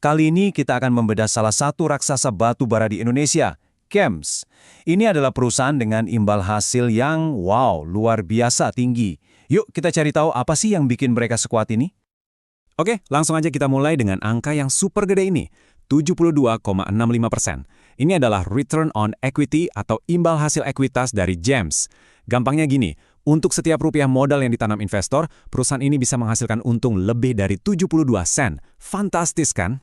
Kali ini kita akan membedah salah satu raksasa batu bara di Indonesia, GEMS. Ini adalah perusahaan dengan imbal hasil yang, wow, luar biasa tinggi. Yuk kita cari tahu apa sih yang bikin mereka sekuat ini? Oke, langsung aja kita mulai dengan angka yang super gede ini, 72,65%. Ini adalah return on equity atau imbal hasil ekuitas dari GEMS. Gampangnya gini, untuk setiap rupiah modal yang ditanam investor, perusahaan ini bisa menghasilkan untung lebih dari 72 sen. Fantastis kan?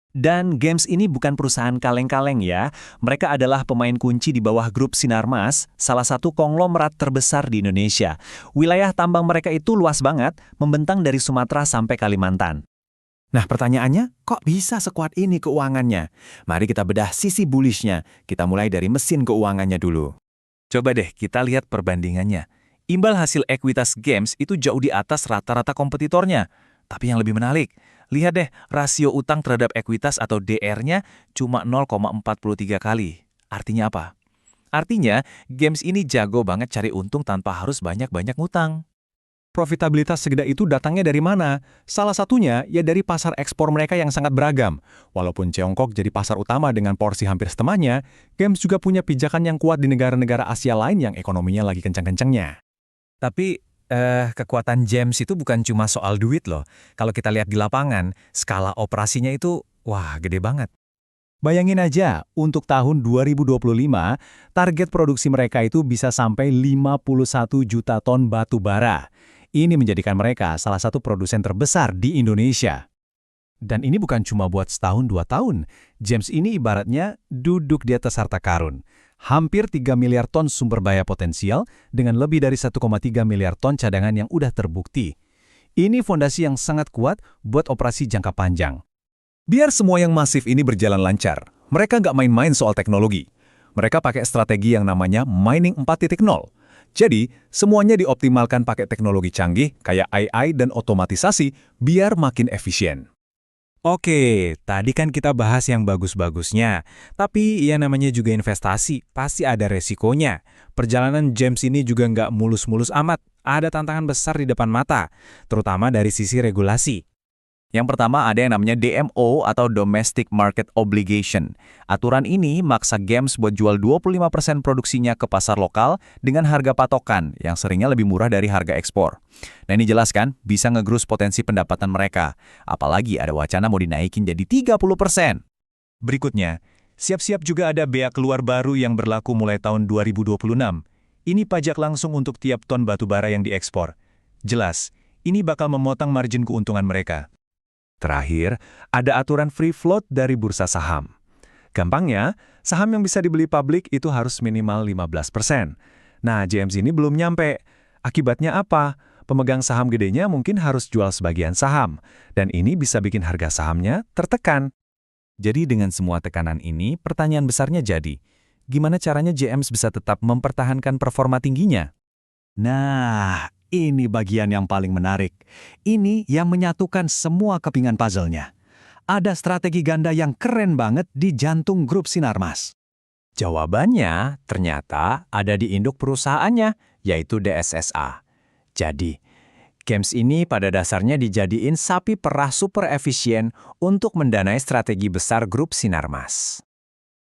Dan GEMS ini bukan perusahaan kaleng-kaleng ya. Mereka adalah pemain kunci di bawah grup Sinarmas, salah satu konglomerat terbesar di Indonesia. Wilayah tambang mereka itu luas banget, membentang dari Sumatera sampai Kalimantan. Nah pertanyaannya, kok bisa sekuat ini keuangannya? Mari kita bedah sisi bullishnya. Kita mulai dari mesin keuangannya dulu. Coba deh kita lihat perbandingannya. Imbal hasil ekuitas GEMS itu jauh di atas rata-rata kompetitornya. Tapi yang lebih menarik, lihat deh rasio utang terhadap ekuitas atau DR-nya cuma 0,43 kali. Artinya apa? Artinya GEMS ini jago banget cari untung tanpa harus banyak-banyak ngutang. Profitabilitas segede itu datangnya dari mana? Salah satunya ya dari pasar ekspor mereka yang sangat beragam. Walaupun Tiongkok jadi pasar utama dengan porsi hampir setengahnya, GEMS juga punya pijakan yang kuat di negara-negara Asia lain yang ekonominya lagi kencang-kencangnya. Tapi kekuatan GEMS itu bukan cuma soal duit loh. Kalau kita lihat di lapangan, skala operasinya itu, wah gede banget. Bayangin aja, untuk tahun 2025, target produksi mereka itu bisa sampai 51 juta ton batu bara. Ini menjadikan mereka salah satu produsen terbesar di Indonesia. Dan ini bukan cuma buat setahun 2 tahun. GEMS ini ibaratnya duduk di atas harta karun. Hampir 3 miliar ton sumber daya potensial dengan lebih dari 1,3 miliar ton cadangan yang udah terbukti. Ini fondasi yang sangat kuat buat operasi jangka panjang. Biar semua yang masif ini berjalan lancar, mereka nggak main-main soal teknologi. Mereka pakai strategi yang namanya Mining 4.0. Jadi, semuanya dioptimalkan pakai teknologi canggih kayak AI dan otomatisasi biar makin efisien. Oke, tadi kan kita bahas yang bagus-bagusnya. Tapi ya namanya juga investasi, pasti ada resikonya. Perjalanan GEMS ini juga nggak mulus-mulus amat. Ada tantangan besar di depan mata, terutama dari sisi regulasi. Yang pertama ada yang namanya DMO atau Domestic Market Obligation. Aturan ini maksa GEMS buat jual 25% produksinya ke pasar lokal dengan harga patokan yang seringnya lebih murah dari harga ekspor. Nah ini jelas kan, bisa ngegerus potensi pendapatan mereka. Apalagi ada wacana mau dinaikin jadi 30%. Berikutnya, siap-siap juga ada bea keluar baru yang berlaku mulai tahun 2026. Ini pajak langsung untuk tiap ton batu bara yang diekspor. Jelas, ini bakal memotong margin keuntungan mereka. Terakhir, ada aturan free float dari bursa saham. Gampangnya, saham yang bisa dibeli publik itu harus minimal 15%. Nah, GEMS ini belum nyampe. Akibatnya apa? Pemegang saham gedenya mungkin harus jual sebagian saham, dan ini bisa bikin harga sahamnya tertekan. Jadi dengan semua tekanan ini, pertanyaan besarnya jadi, gimana caranya GEMS bisa tetap mempertahankan performa tingginya? Nah, ini bagian yang paling menarik. Ini yang menyatukan semua kepingan puzzle-nya. Ada strategi ganda yang keren banget di jantung grup Sinarmas. Jawabannya ternyata ada di induk perusahaannya, yaitu DSSA. Jadi, GEMS ini pada dasarnya dijadiin sapi perah super efisien untuk mendanai strategi besar grup Sinarmas.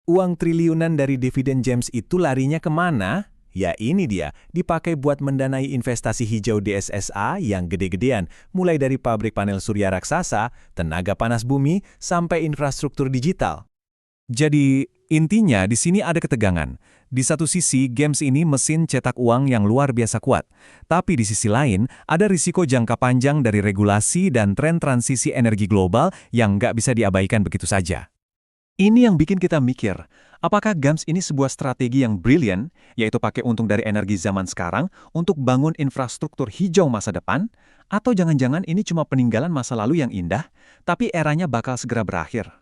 Uang triliunan dari dividen GEMS itu larinya kemana? Ya ini dia, dipakai buat mendanai investasi hijau DSSA yang gede-gedean, mulai dari pabrik panel surya raksasa, tenaga panas bumi, sampai infrastruktur digital. Jadi, intinya di sini ada ketegangan. Di satu sisi, GEMS ini mesin cetak uang yang luar biasa kuat. Tapi di sisi lain, ada risiko jangka panjang dari regulasi dan tren transisi energi global yang nggak bisa diabaikan begitu saja. Ini yang bikin kita mikir, apakah GEMS ini sebuah strategi yang brilian, yaitu pakai untung dari energi zaman sekarang untuk bangun infrastruktur hijau masa depan, atau jangan-jangan ini cuma peninggalan masa lalu yang indah, tapi eranya bakal segera berakhir?